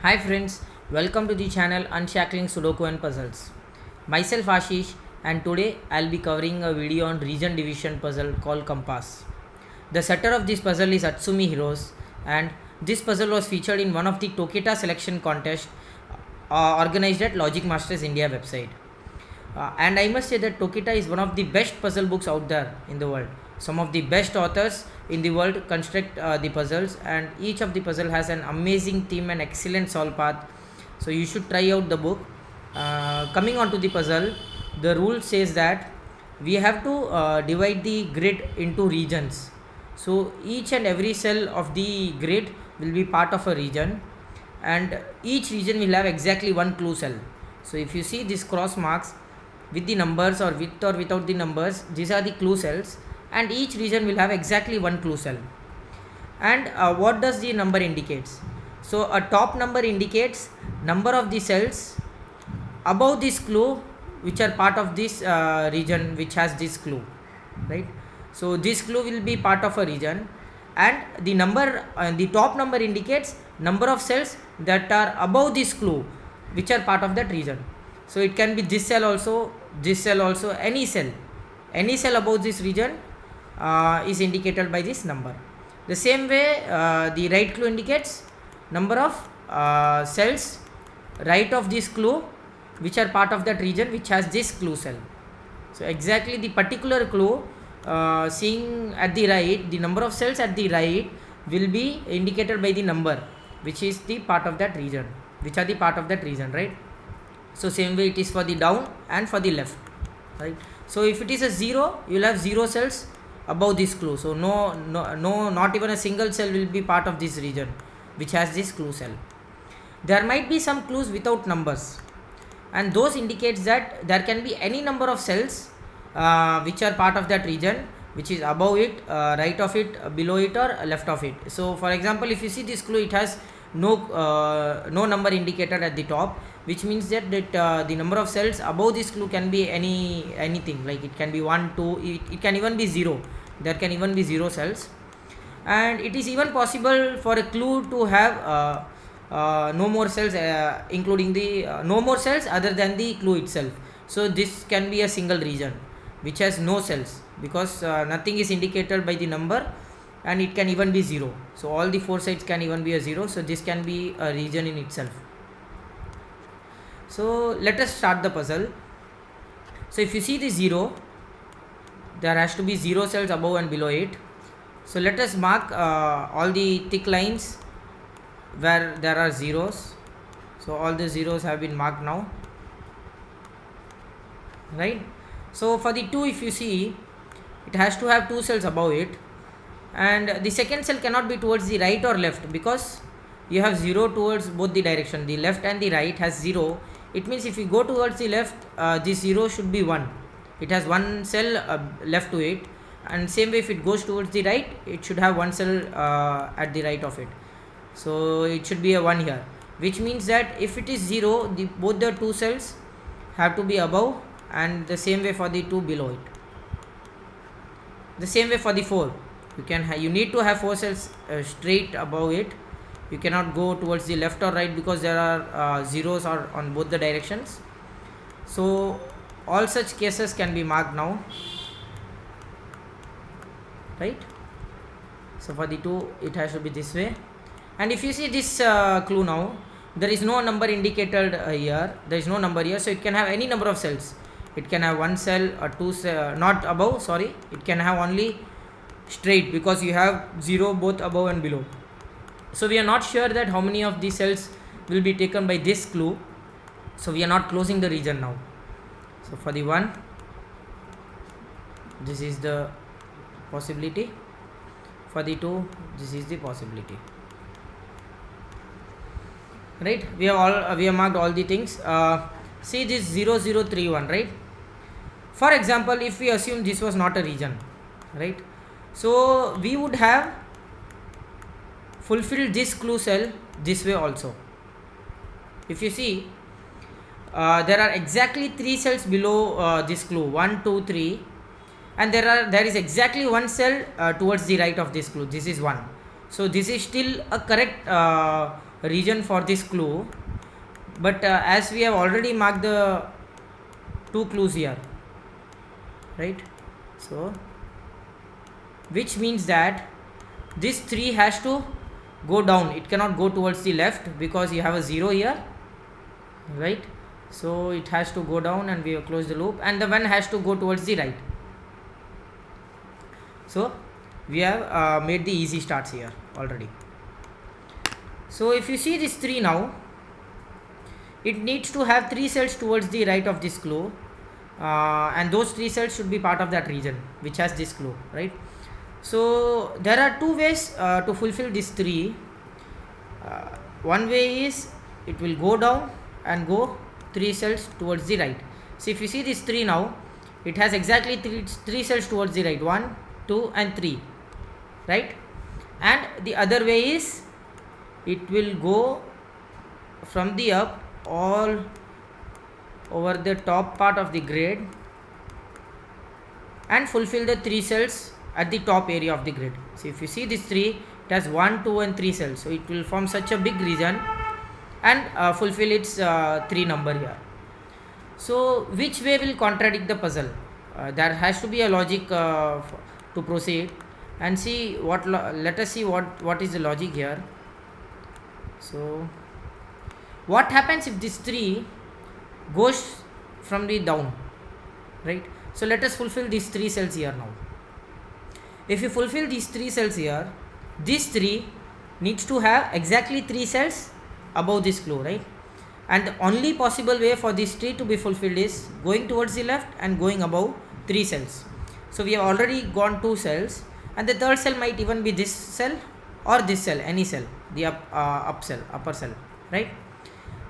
Hi friends, welcome to the channel Unshackling Sudoku and Puzzles. Myself Ashish, and today I'll be covering a video on region division puzzle called Compass. The setter of this puzzle is Atsumi Heroes, and this puzzle was featured in one of the Tokita selection contest organized at Logic Masters India website. And I must say that Tokita is one of the best puzzle books out there in the world. Some of the best authors in the world construct the puzzles, and each of the puzzle has an amazing theme and excellent solve path. So you should try out the book. Coming on to the puzzle, the rule says that we have to divide the grid into regions. So each and every cell of the grid will be part of a region, and each region will have exactly one clue cell. So if you see these cross marks with the numbers or with or without the numbers, these are the clue cells, and each region will have exactly one clue cell. And what does the number indicates? So a top number indicates number of the cells above this clue which are part of this region which has this clue, right? So this clue will be part of a region, and the number the top number indicates number of cells that are above this clue which are part of that region. So it can be this cell also, any cell above this region is indicated by this number. The same way the right clue indicates number of cells right of this clue which are part of that region which has this clue cell. So exactly the particular clue seeing at the right, the number of cells at the right will be indicated by the number which is the part of that region, which are the part of that region, right? So same way it is for the down and for the left, right? So if it is a 0, you will have 0 cells above this clue. So no, not even a single cell will be part of this region which has this clue cell. There might be some clues without numbers, and those indicates that there can be any number of cells which are part of that region which is above it, right of it, below it, or left of it. So for example, if you see this clue, it has no number indicated at the top, which means that the number of cells above this clue can be anything, like it can be 1, 2, it can even be 0. There can even be 0 cells, and it is even possible for a clue to have no more cells, including the no more cells other than the clue itself. So this can be a single region which has no cells, because nothing is indicated by the number, and it can even be 0. So all the 4 sides can even be a 0. So this can be a region in itself. So let us start the puzzle. So if you see the 0, there has to be 0 cells above and below it. So let us mark all the thick lines where there are zeros. So all the zeros have been marked now, right? So for the 2, if you see, it has to have 2 cells above it, and the second cell cannot be towards the right or left, because you have 0 towards both the direction. The left and the right has 0. It means if you go towards the left, this 0 should be 1. It has 1 cell left to it, and same way if it goes towards the right, it should have 1 cell at the right of it. So it should be a 1 here, which means that if it is 0, both the 2 cells have to be above, and the same way for the 2 below it. The same way for the 4, you need to have 4 cells straight above it. You cannot go towards the left or right, because there are zeros are on both the directions. So all such cases can be marked now, right? So for the 2, it has to be this way. And if you see this clue now, there is no number indicated here. There is no number here, so it can have any number of cells. It can have 1 cell or 2 cell, not above, sorry, it can have only straight, because you have 0 both above and below. So we are not sure that how many of these cells will be taken by this clue, so we are not closing the region now. So for the 1, this is the possibility. For the 2, this is the possibility, right? We have marked all the things. See this 0031, right? For example, if we assume this was not a region, right, so we would have fulfilled this clue cell this way also. If you see, there are exactly 3 cells below this clue, 1, 2, 3, and there is exactly 1 cell towards the right of this clue. This is 1. So this is still a correct region for this clue, but as we have already marked the 2 clues here, right? So which means that this 3 has to go down, it cannot go towards the left because you have a 0 here, right? So it has to go down and we have closed the loop, and the 1 has to go towards the right. So we have made the easy starts here already. So if you see this 3 now, it needs to have 3 cells towards the right of this clue, and those 3 cells should be part of that region which has this clue, right? So there are 2 ways to fulfill this 3. One way is it will go down and go 3 cells towards the right. So if you see this 3 now, it has exactly 3 cells towards the right, 1, 2 and 3, right? And the other way is it will go from the up all over the top part of the grid and fulfill the 3 cells at the top area of the grid. So if you see this 3, it has 1, 2 and 3 cells, so it will form such a big region and fulfill its 3 number here. So which way will contradict the puzzle? There has to be a logic to proceed and see what let us see what is the logic here. So what happens if this 3 goes from the down, right? So let us fulfill these 3 cells here now. If you fulfill these 3 cells here, this 3 needs to have exactly 3 cells above this clue, right? And the only possible way for this 3 to be fulfilled is going towards the left and going above 3 cells. So we have already gone 2 cells, and the third cell might even be this cell or this cell, any cell, the upper cell, right?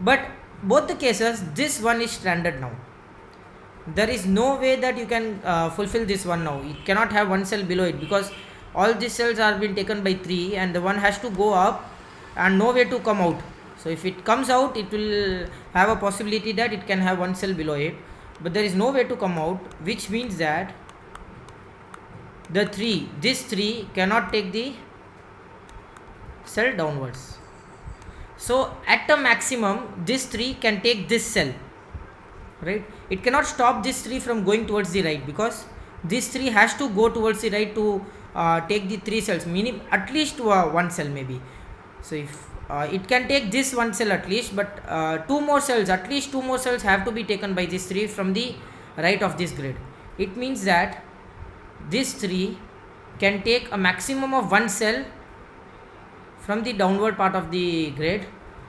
But both the cases, this one is stranded now. There is no way that you can fulfill this one now. It cannot have one cell below it because all these cells are been taken by 3 and the one has to go up and no way to come out. So if it comes out, it will have a possibility that it can have one cell below it, but there is no way to come out, which means that this 3 cannot take the cell downwards. So at a maximum, this 3 can take this cell, right? It cannot stop this 3 from going towards the right because this 3 has to go towards the right to take the 3 cells, meaning at least one cell maybe. So if it can take this one cell at least, but at least two more cells have to be taken by this 3 from the right of this grid. It means that this 3 can take a maximum of one cell from the downward part of the grid,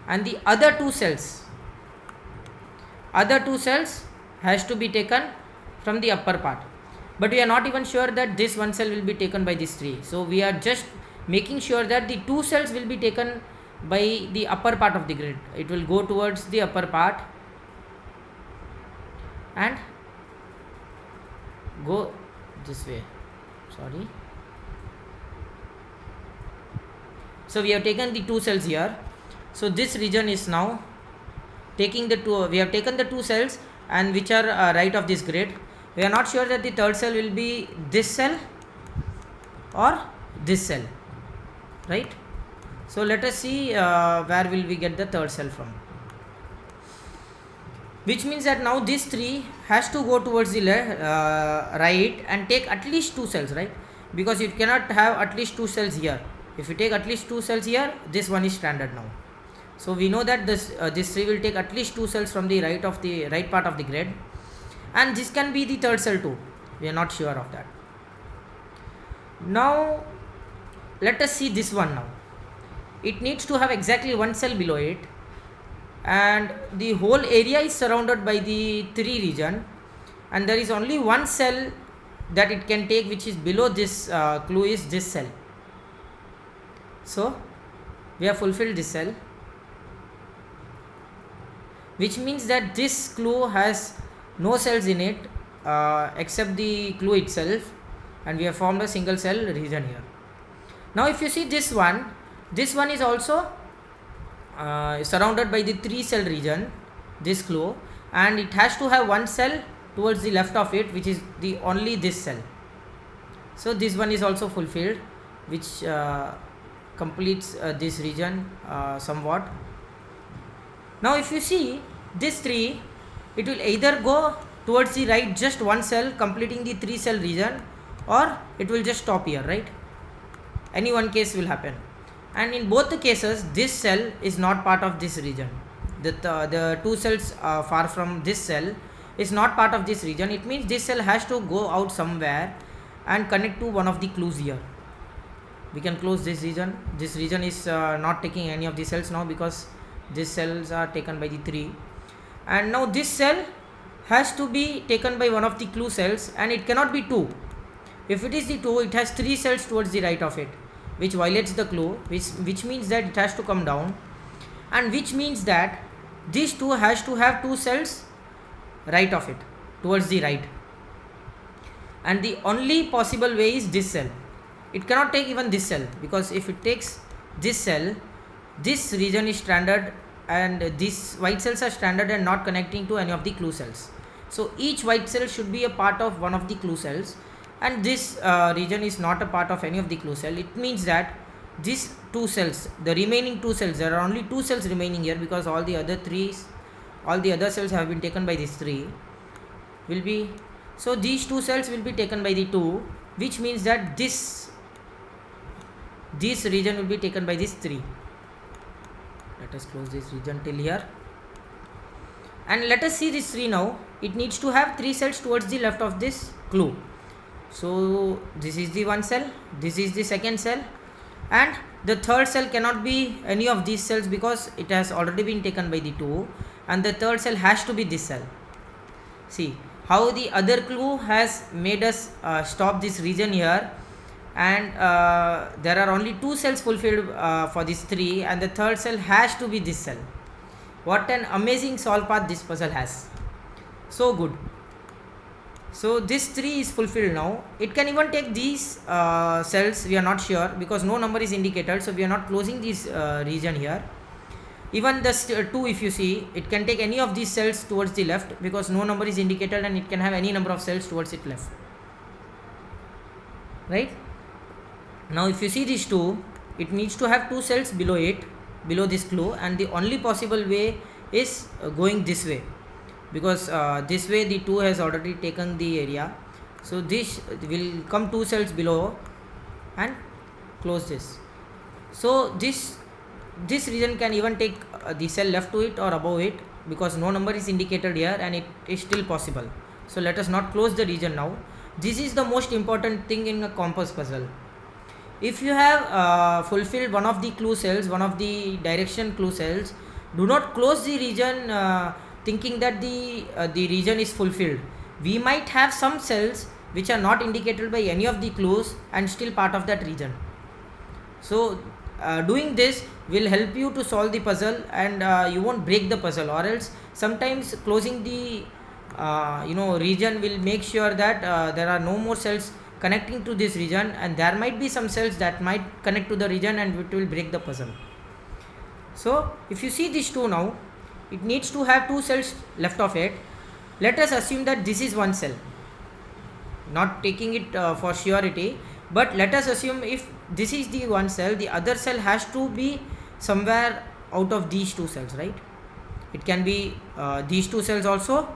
and the other two cells has to be taken from the upper part. But we are not even sure that this one cell will be taken by this 3. So we are just making sure that the 2 cells will be taken by the upper part of the grid. It will go towards the upper part and go this way. Sorry. So we have taken the 2 cells here. So this region is now taking the 2. We have taken the 2 cells and which are right of this grid. We are not sure that the third cell will be this cell or this cell, right? So let us see where will we get the third cell from, which means that now this 3 has to go towards the right and take at least 2 cells, right? Because you cannot have at least 2 cells here. If you take at least 2 cells here, this one is stranded now. So we know that this 3 will take at least 2 cells from the right part of the grid, and this can be the third cell too. We are not sure of that. Now let us see this one now. It needs to have exactly one cell below it, and the whole area is surrounded by the 3 region, and there is only one cell that it can take which is below this clue is this cell. So we have fulfilled this cell, which means that this clue has no cells in it except the clue itself, and we have formed a single cell region here. Now if you see this one is also surrounded by the 3 cell region, this clue, and it has to have one cell towards the left of it, which is the only this cell. So this one is also fulfilled, which completes this region somewhat. Now if you see this tree, it will either go towards the right just one cell completing the 3 cell region, or it will just stop here, right? Any one case will happen, and in both the cases this cell is not part of this region. The 2 cells far from this cell is not part of this region. It means this cell has to go out somewhere and connect to one of the clues here. We can close this region. This region is not taking any of the cells now because these cells are taken by the 3, and now this cell has to be taken by one of the clue cells, and it cannot be 2. If it is the 2, it has 3 cells towards the right of it, which violates the clue, which means that it has to come down, and which means that this 2 has to have 2 cells right of it towards the right, and the only possible way is this cell. It cannot take even this cell, because if it takes this cell, this region is stranded and these white cells are stranded and not connecting to any of the clue cells. So each white cell should be a part of one of the clue cells, and this region is not a part of any of the clue cell. It means that these 2 cells, the remaining 2 cells, there are only 2 cells remaining here, because all the other cells have been taken by these 3, will be, so these 2 cells will be taken by the 2, which means that this region will be taken by these 3. Let us close this region till here, and let us see this tree now. It needs to have 3 cells towards the left of this clue. So this is the 1 cell, this is the 2nd cell, and the 3rd cell cannot be any of these cells because it has already been taken by the 2, and the 3rd cell has to be this cell. See how the other clue has made us stop this region here, and there are only 2 cells fulfilled for this 3, and the 3rd cell has to be this cell. What an amazing solve path this puzzle has. So good. So this 3 is fulfilled now. It can even take these cells, we are not sure, because no number is indicated, so we are not closing this region here. Even this 2, if you see, it can take any of these cells towards the left, because no number is indicated, and it can have any number of cells towards its left, right? Now if you see this 2, it needs to have 2 cells below it, below this clue, and the only possible way is going this way, because this way the 2 has already taken the area. So this will come 2 cells below and close this. So this region can even take the cell left to it or above it, because no number is indicated here, and it is still possible. So let us not close the region now. This is the most important thing in a compass puzzle. If you have fulfilled one of the clue cells, one of the direction clue cells, do not close the region thinking that the region is fulfilled. We might have some cells which are not indicated by any of the clues and still part of that region. So doing this will help you to solve the puzzle, and you won't break the puzzle, or else sometimes closing the region will make sure that there are no more cells connecting to this region, and there might be some cells that might connect to the region, and it will break the puzzle. So if you see this 2 now, it needs to have 2 cells left of it. Let us assume that this is 1 cell, not taking it for surety, but let us assume if this is the 1 cell, the other cell has to be somewhere out of these 2 cells, right? It can be these 2 cells also,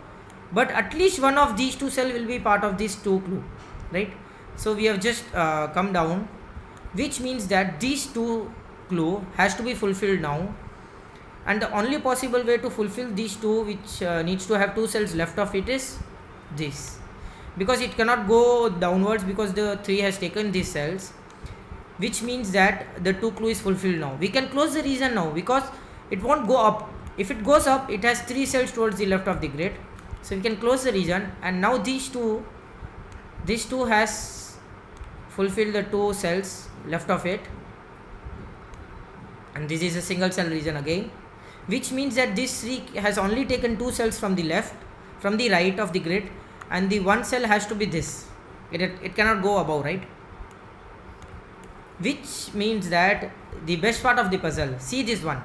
but at least one of these 2 cells will be part of this 2 clue, right? So we have just come down, which means that these 2 clue has to be fulfilled now, and the only possible way to fulfill these 2, which needs to have 2 cells left of it, is this, because it cannot go downwards because the 3 has taken these cells, which means that the 2 clue is fulfilled now. We can close the region now because it won't go up. If it goes up, it has 3 cells towards the left of the grid, so we can close the region, and now this 2 has fulfilled the 2 cells left of it, and this is a single cell region again, which means that this 3 has only taken 2 cells from the right of the grid, and the 1 cell has to be this. It cannot go above, right? Which means that the best part of the puzzle, see this one,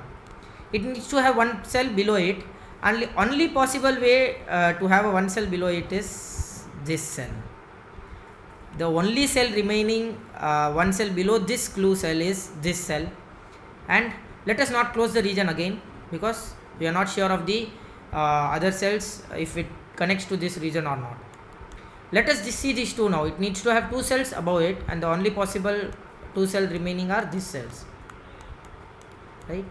it needs to have 1 cell below it, and only possible way to have a 1 cell below it is this cell. the only cell remaining, one cell below this clue cell is this cell. And let us not close the region again, because we are not sure of the other cells if it connects to this region or not. Let us see these two now. It needs to have two cells above it, and the only possible two cells remaining are these cells, right?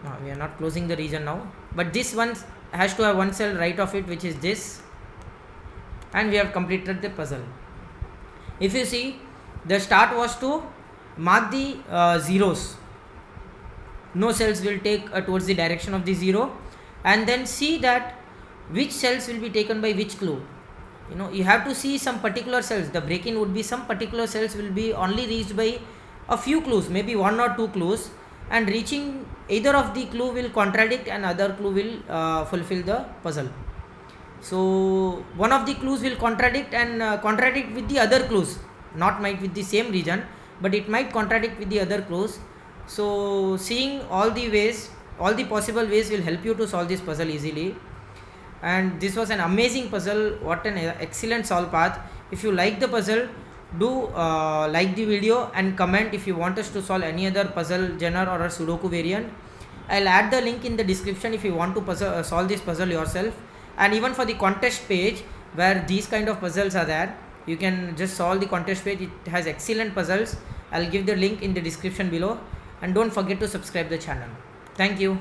Now we are not closing the region now, but this one has to have one cell right of it, which is this, and we have completed the puzzle. If you see, the start was to mark the zeros. No cells will take towards the direction of the zero, and then see that which cells will be taken by which clue. You have to see some particular cells. The break-in would be some particular cells will be only reached by a few clues, maybe one or two clues, and reaching either of the clue will contradict and other clue will fulfill the puzzle. So one of the clues will contradict and contradict with the other clues, not might with the same region, but it might contradict with the other clues. So seeing all the ways, all the possible ways will help you to solve this puzzle easily. And this was an amazing puzzle. What an excellent solve path. If you like the puzzle, do like the video and comment if you want us to solve any other puzzle genre or a Sudoku variant. I'll add the link in the description if you want to solve this puzzle yourself. And even for the contest page where these kind of puzzles are there, you can just solve the contest page. It has excellent puzzles. I'll give the link in the description below, and don't forget to subscribe the channel. Thank you.